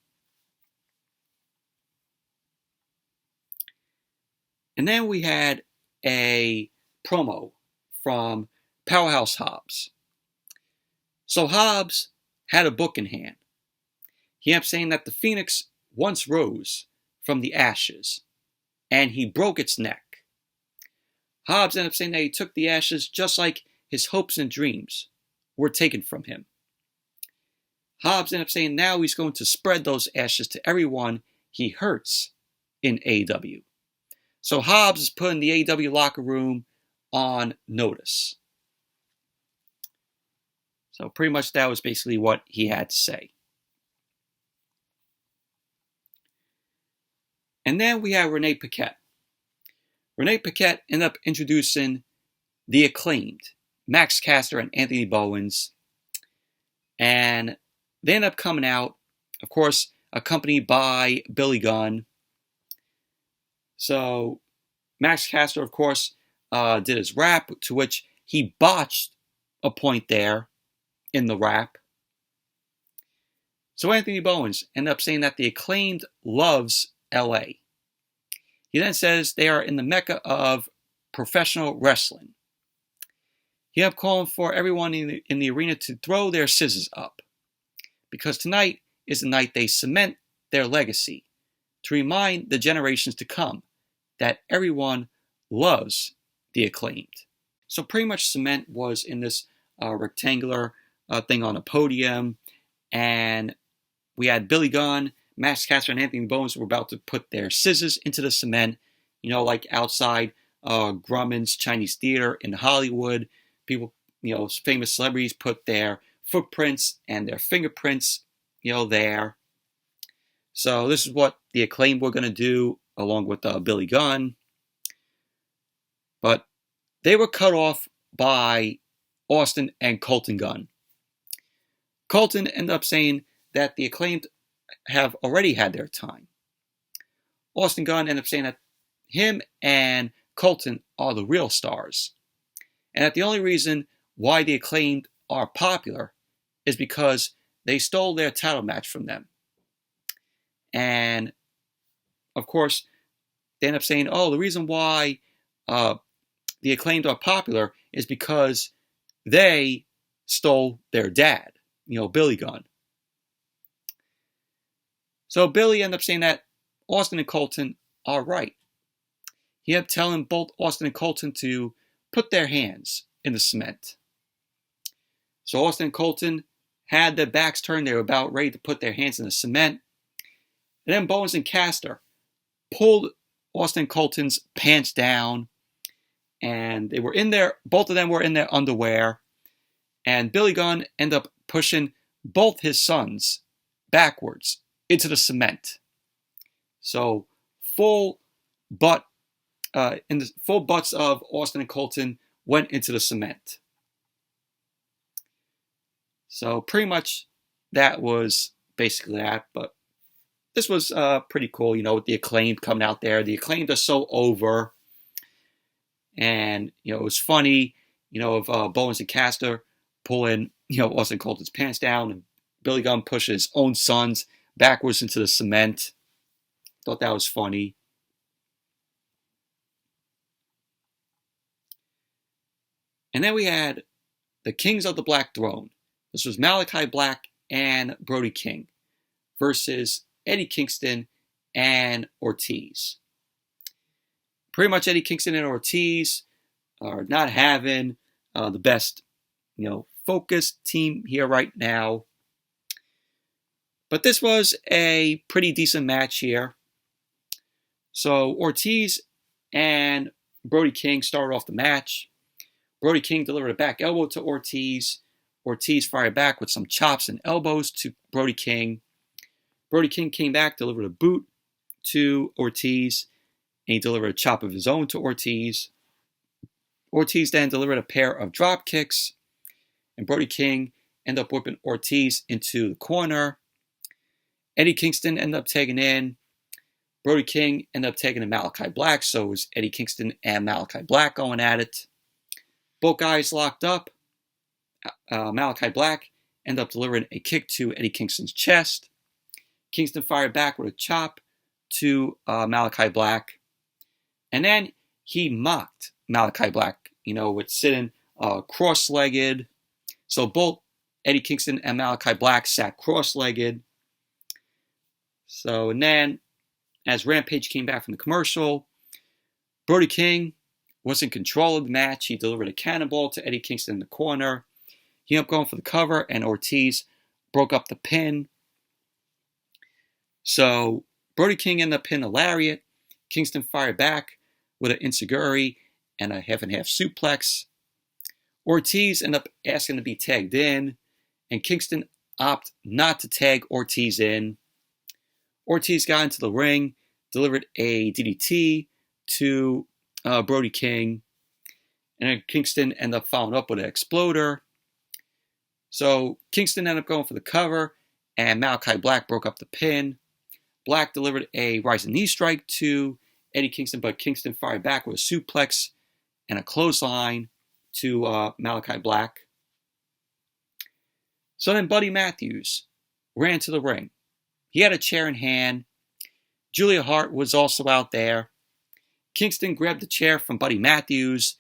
And then we had a promo from Powerhouse Hobbs. So Hobbs had a book in hand. He ended up saying that the Phoenix once rose from the ashes, and he broke its neck. Hobbs ended up saying that he took the ashes just like his hopes and dreams were taken from him. Hobbs ended up saying now he's going to spread those ashes to everyone he hurts in AEW. So Hobbs is putting the AEW locker room on notice. So pretty much that was basically what he had to say. And then we have Renee Paquette. Renee Paquette ended up introducing the Acclaimed, Max Caster and Anthony Bowens. And they ended up coming out, of course, accompanied by Billy Gunn. So Max Caster, of course, did his rap, to which he botched a point there in the rap. So Anthony Bowens ended up saying that the Acclaimed loves LA. He then says they are in the mecca of professional wrestling. He ended up calling for everyone in the arena to throw their scissors up, because tonight is the night they cement their legacy, to remind the generations to come that everyone loves the Acclaimed. So pretty much cement was in this rectangular thing on a podium, and we had Billy Gunn, Max Caster, and Anthony Bowens were about to put their scissors into the cement, like outside Grumman's Chinese Theater in Hollywood. People, famous celebrities put their footprints and their fingerprints, there. So this is what the Acclaimed were going to do, along with Billy Gunn. But they were cut off by Austin and Colton Gunn. Colton ended up saying that the Acclaimed have already had their time. Austin Gunn ended up saying that him and Colton are the real stars, and that the only reason why the Acclaimed are popular is because they stole their title match from them. And of course, they end up saying, the reason why the Acclaimed are popular is because they stole their dad, Billy Gunn. So Billy ended up saying that Austin and Colton are right. He ended up telling both Austin and Colton to put their hands in the cement. So Austin and Colton had their backs turned. They were about ready to put their hands in the cement. And then Bowens and Caster pulled Austin and Colton's pants down. And they were in there, both of them were in their underwear. And Billy Gunn ended up pushing both his sons backwards into the cement. So full butts of Austin and Colton went into the cement. So pretty much that was basically that. But this was pretty cool, with the Acclaimed coming out there. The Acclaimed are so over. And, it was funny, of Bowens and Caster pulling, Austin Colton's pants down, and Billy Gunn pushed his own sons backwards into the cement. Thought that was funny. And then we had the Kings of the Black Throne. This was Malachi Black and Brody King versus Eddie Kingston and Ortiz. Pretty much Eddie Kingston and Ortiz are not having the best, focused team here right now. But this was a pretty decent match here. So Ortiz and Brody King started off the match. Brody King delivered a back elbow to Ortiz. Ortiz fired back with some chops and elbows to Brody King. Brody King came back, delivered a boot to Ortiz, and he delivered a chop of his own to Ortiz. Ortiz then delivered a pair of drop kicks, and Brody King ended up whipping Ortiz into the corner. Eddie Kingston ended up tagging in. Brody King ended up taking in Malachi Black, so it was Eddie Kingston and Malachi Black going at it. Both guys locked up. Malachi Black ended up delivering a kick to Eddie Kingston's chest. Kingston fired back with a chop to Malachi Black. And then he mocked Malachi Black, with sitting cross-legged. So both Eddie Kingston and Malachi Black sat cross-legged. So, and then as Rampage came back from the commercial, Brody King was in control of the match. He delivered a cannonball to Eddie Kingston in the corner. He ended up going for the cover, and Ortiz broke up the pin. So Brody King ended up pinning a lariat. Kingston fired back with an enziguri and a half-and-half suplex. Ortiz ended up asking to be tagged in, and Kingston opted not to tag Ortiz in. Ortiz got into the ring, delivered a DDT to Brody King, and then Kingston ended up following up with an exploder. So Kingston ended up going for the cover, and Malachi Black broke up the pin. Black delivered a rising knee strike to Eddie Kingston, but Kingston fired back with a suplex and a clothesline to Malachi Black. So then Buddy Matthews ran to the ring. He had a chair in hand. Julia Hart was also out there. Kingston grabbed the chair from Buddy Matthews,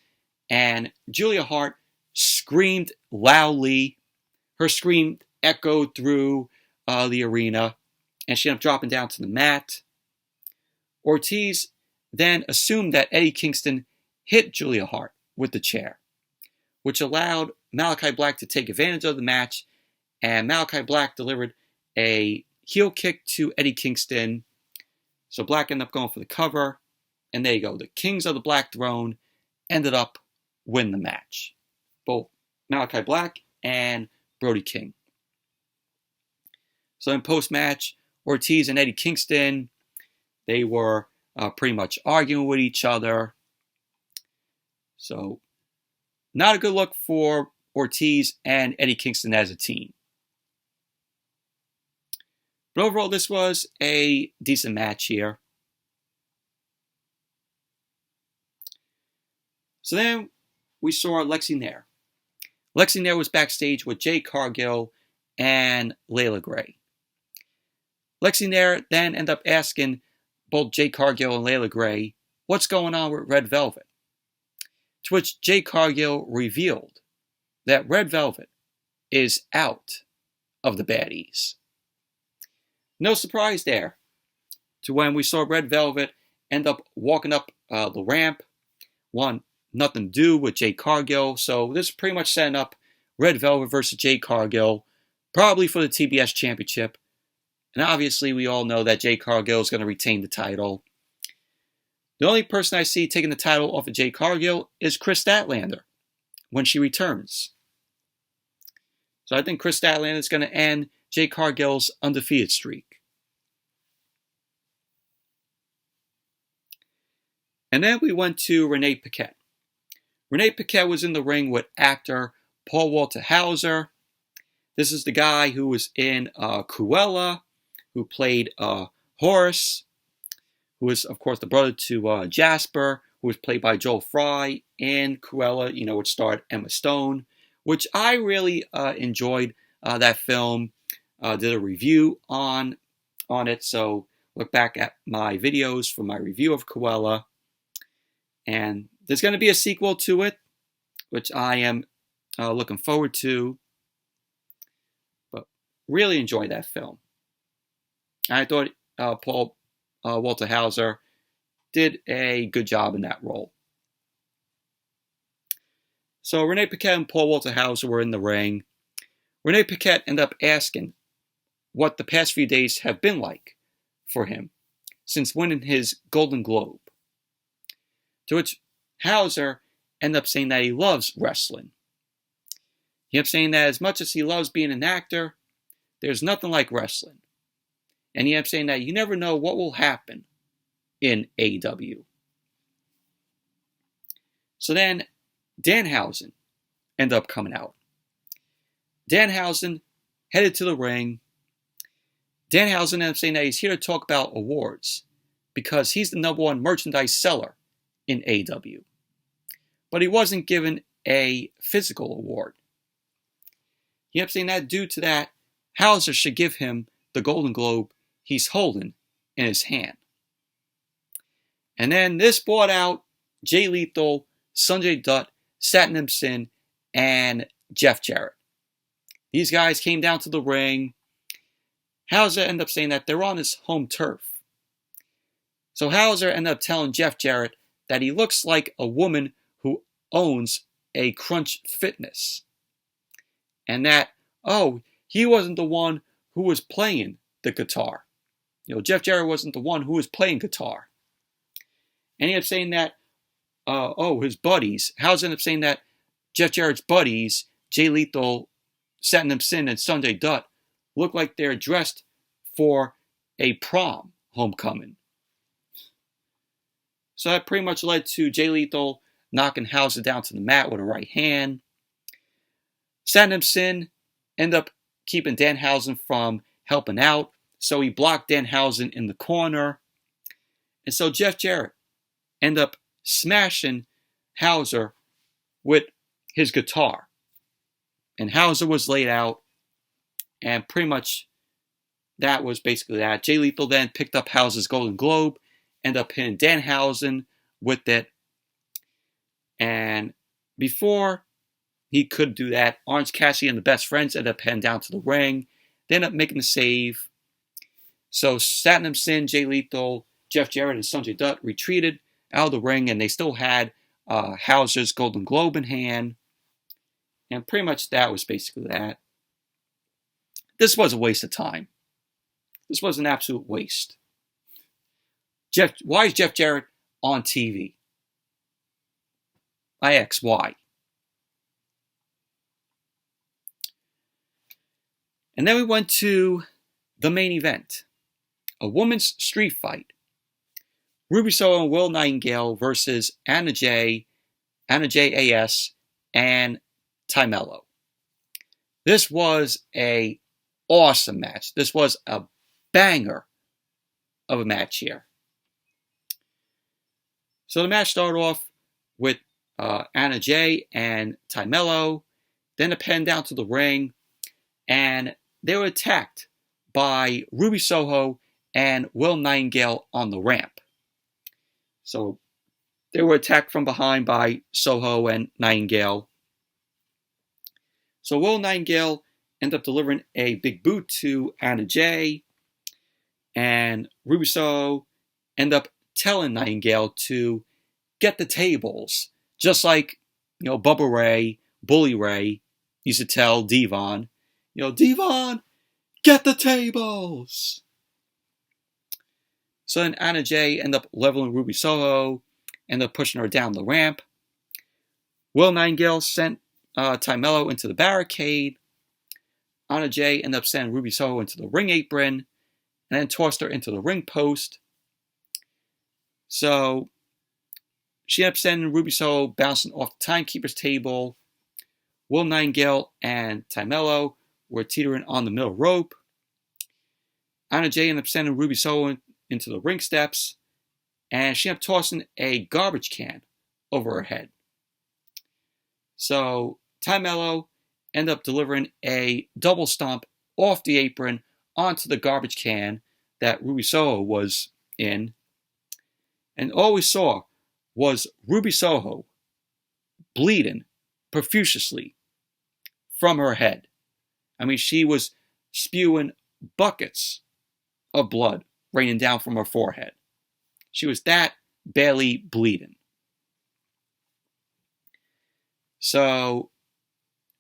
and Julia Hart screamed loudly. Her scream echoed through the arena, and she ended up dropping down to the mat. Ortiz then assumed that Eddie Kingston hit Julia Hart with the chair, which allowed Malachi Black to take advantage of the match, and Malachi Black delivered a heel kick to Eddie Kingston. So Black ended up going for the cover, and there you go. The Kings of the Black Throne ended up winning the match. Both Malachi Black and Brody King. So in post-match, Ortiz and Eddie Kingston, they were pretty much arguing with each other. So not a good look for Ortiz and Eddie Kingston as a team. But overall, this was a decent match here. So then we saw Lexi Nair. Lexi Nair was backstage with Jade Cargill and Layla Gray. Lexi Nair then ended up asking both Jade Cargill and Layla Gray what's going on with Red Velvet. To which Jade Cargill revealed that Red Velvet is out of the baddies. No surprise there to when we saw Red Velvet end up walking up the ramp. Nothing to do with Jade Cargill. So this is pretty much setting up Red Velvet versus Jade Cargill, probably for the TBS Championship. And obviously we all know that Jade Cargill is going to retain the title. The only person I see taking the title off of Jade Cargill is Chris Statlander when she returns. So I think Chris Statlander is going to end Jade Cargill's undefeated streak. And then we went to Renee Paquette. Renee Paquette was in the ring with actor Paul Walter Hauser. This is the guy who was in Cruella, who played Horace, who was, of course, the brother to Jasper, who was played by Joel Fry in Cruella, which starred Emma Stone, which I really enjoyed that film. Did a review on it, so look back at my videos for my review of Cruella. And there's going to be a sequel to it, which I am looking forward to. But really enjoyed that film. I thought Paul Walter Hauser did a good job in that role. So Renee Paquette and Paul Walter Hauser were in the ring. Renee Paquette ended up asking what the past few days have been like for him since winning his Golden Globe. To which Hauser ended up saying that he loves wrestling. He ended up saying that as much as he loves being an actor, there's nothing like wrestling. And he ended up saying that you never know what will happen in AEW. So then Danhausen ended up coming out. Danhausen headed to the ring. Danhausen ended up saying that he's here to talk about awards because he's the #1 merchandise seller in AEW. But he wasn't given a physical award. He ended up saying that due to that, Hauser should give him the Golden Globe he's holding in his hand. And then this brought out Jay Lethal, Sanjay Dutt, Satnam Singh, and Jeff Jarrett. These guys came down to the ring. Hauser ended up saying that they're on his home turf. So Hauser ended up telling Jeff Jarrett that he looks like a woman who owns a Crunch Fitness. And that, he wasn't the one who was playing the guitar. Jeff Jarrett wasn't the one who was playing guitar. And he ended up saying that, his buddies. Hauser ended up saying that Jeff Jarrett's buddies, Jay Lethal, Satnam Singh, and Sanjay Dutt, look like they're dressed for a prom homecoming. So that pretty much led to Jay Lethal knocking Hauser down to the mat with a right hand. Satnam Singh ended up keeping Danhausen from helping out, so he blocked Danhausen in the corner. And so Jeff Jarrett ended up smashing Hauser with his guitar. And Hauser was laid out, and pretty much that was basically that. Jay Lethal then picked up Hauser's Golden Globe, ended up hitting Danhausen with it. And before he could do that, Orange Cassidy and the Best Friends ended up heading down to the ring. They ended up making the save. So Satnam Singh, Jay Lethal, Jeff Jarrett, and Sanjay Dutt retreated out of the ring, and they still had Hauser's Golden Globe in hand. And pretty much that was basically that. This was a waste of time. This was an absolute waste. Why is Jeff Jarrett on TV? I ask why. And then we went to the main event. A women's street fight. Ruby Soho and Will Nightingale versus Anna Jay AS, and Melo. This was a awesome match. This was a banger of a match here. So the match started off with Anna Jay and Melo. Then it panned down to the ring, and they were attacked by Ruby Soho and Will Nightingale on the ramp. So they were attacked from behind by Soho and Nightingale. So Will Nightingale ended up delivering a big boot to Anna Jay, and Ruby Soho ended up telling Nightingale to get the tables, just like Bubba Ray, Bully Ray used to tell Devon, Devon, get the tables. So then Anna Jay ended up leveling Ruby Soho, ended up pushing her down the ramp. Will Nightingale sent Melo into the barricade. Anna Jay ended up sending Ruby Soho into the ring apron, and then tossed her into the ring post. So she ended up sending Ruby Soho bouncing off the timekeeper's table. Will Nightingale and Melo were teetering on the middle rope. Anna Jay ended up sending Ruby Soho into the ring steps, and she ended up tossing a garbage can over her head. So Melo ended up delivering a double stomp off the apron onto the garbage can that Ruby Soho was in. And all we saw was Ruby Soho bleeding profusely from her head. I mean, she was spewing buckets of blood raining down from her forehead. She was that badly bleeding. So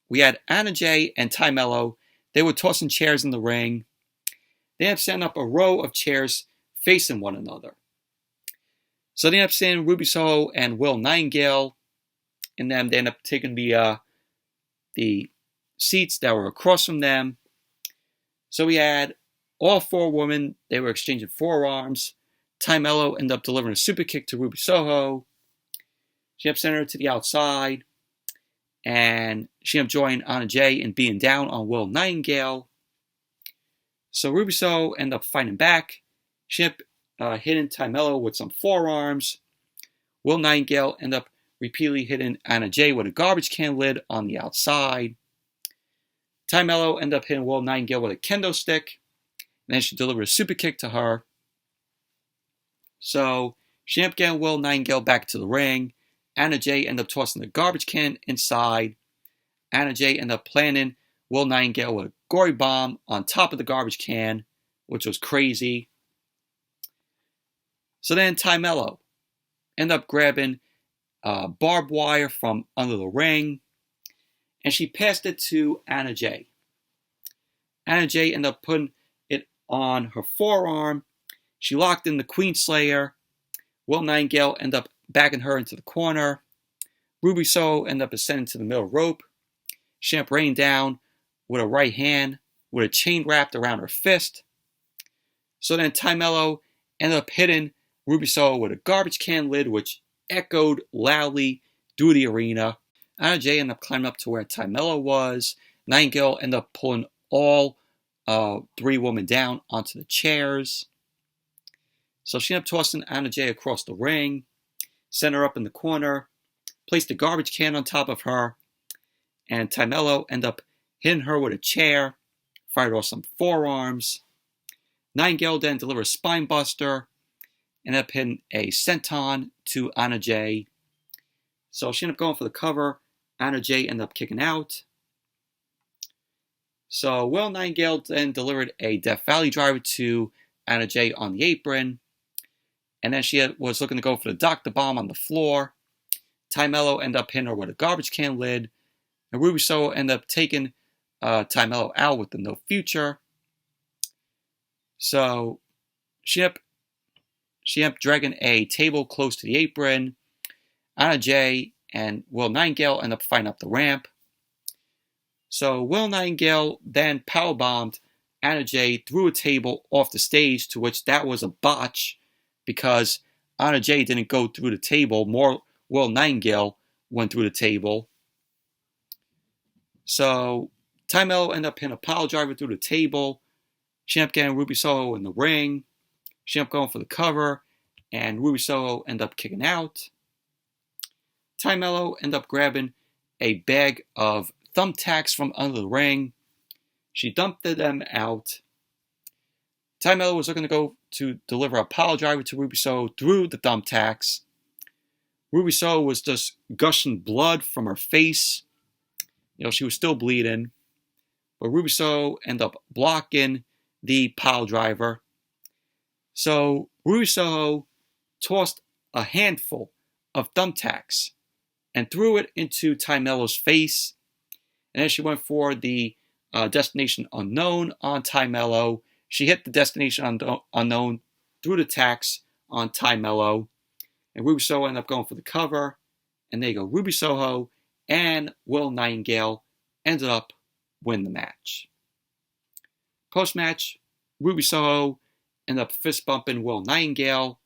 we had Anna Jay and Melo. They were tossing chairs in the ring. they end up setting up a row of chairs facing one another. So they end up sending Ruby Soho and Will Nightingale, and then they end up taking the seats that were across from them. So we had all four women. They were exchanging forearms. Melo ended up delivering a super kick to Ruby Soho. She ended up sending her to the outside. And she ended up joining Anna Jay and being down on Will Nightingale. So Ruby Soho ended up fighting back. She ended up hitting Melo with some forearms. Will Nightingale ended up repeatedly hitting Anna Jay with a garbage can lid on the outside. Melo ended up hitting Will Nightingale with a kendo stick. And then she delivered a super kick to her. So she ended up getting Will Nightingale back to the ring. Anna Jay ended up tossing the garbage can inside. Anna Jay ended up planting Will Nightingale with a gory bomb on top of the garbage can, which was crazy. So then Melo ended up grabbing barbed wire from under the ring, and she passed it to Anna Jay. Anna Jay ended up putting it on her forearm. She locked in the Queen Slayer. Will Nightingale ended up backing her into the corner. Ruby Soho ended up ascending to the middle rope. She ended up raining down with a right hand with a chain wrapped around her fist. So then Melo ended up hitting Ruby Soho with a garbage can lid, which echoed loudly through the arena. Anna Jay ended up climbing up to where Melo was. Nightingale ended up pulling all three women down onto the chairs. So she ended up tossing Anna Jay across the ring, sent her up in the corner, placed a garbage can on top of her, and Melo ended up hitting her with a chair, fired off some forearms. Nightingale then delivered a spine buster, ended up hitting a senton to Anna Jay. So she ended up going for the cover. Anna Jay ended up kicking out. So Will Nightingale then delivered a Death Valley driver to Anna Jay on the apron. And then she was looking to go for the Dr. Bomb on the floor. Melo ended up hitting her with a garbage can lid. And Ruby Soho ended up taking Melo out with the no future. So she ended up dragging a table close to the apron. Anna Jay and Will Nightingale ended up fighting up the ramp. So Will Nightingale then powerbombed Anna Jay through a table off the stage, to which that was a botch because Anna Jay didn't go through the table. More Will Nightingale went through the table. So Melo ended up hitting a pile driver through the table. She ended up getting Ruby Soho in the ring. She ended up going for the cover, and Ruby Soho ended up kicking out. Melo ended up grabbing a bag of thumbtacks from under the ring. She dumped them out. Melo was looking to go to deliver a pile driver to Ruby Soho through the thumbtacks. Ruby Soho was just gushing blood from her face. She was still bleeding. But Ruby Soho ended up blocking the pile driver. So Ruby Soho tossed a handful of thumbtacks and threw it into Melo's face. And then she went for the Destination Unknown on Melo. She hit the Destination Unknown through the tacks on Melo. And Ruby Soho ended up going for the cover. And there you go. Ruby Soho and Will Nightingale ended up winning the match. Post-match, Ruby Soho ended up fist bumping Will Nightingale.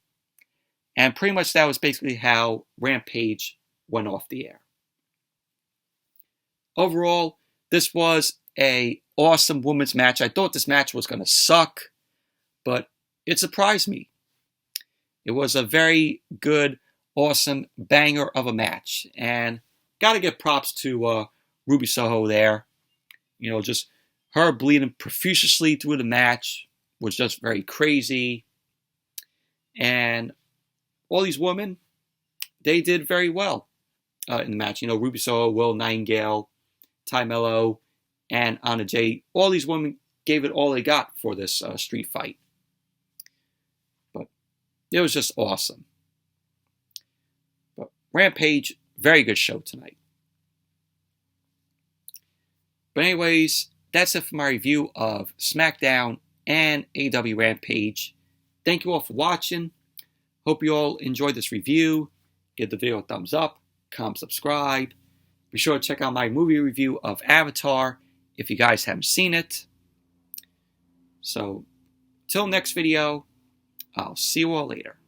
And pretty much that was basically how Rampage went off the air. Overall, this was an awesome women's match. I thought this match was going to suck, but it surprised me. It was a very good, awesome banger of a match. And got to give props to Ruby Soho there. Just her bleeding profusely through the match was just very crazy. And all these women, they did very well in the match. Ruby Soho, Will Nightingale, Melo, and Anna Jay. All these women gave it all they got for this street fight. But it was just awesome. But Rampage, very good show tonight. But anyways, that's it for my review of SmackDown and AEW Rampage. Thank you all for watching. Hope you all enjoyed this review. Give the video a thumbs up, comment, subscribe. Be sure to check out my movie review of Avatar if you guys haven't seen it. So, till next video, I'll see you all later.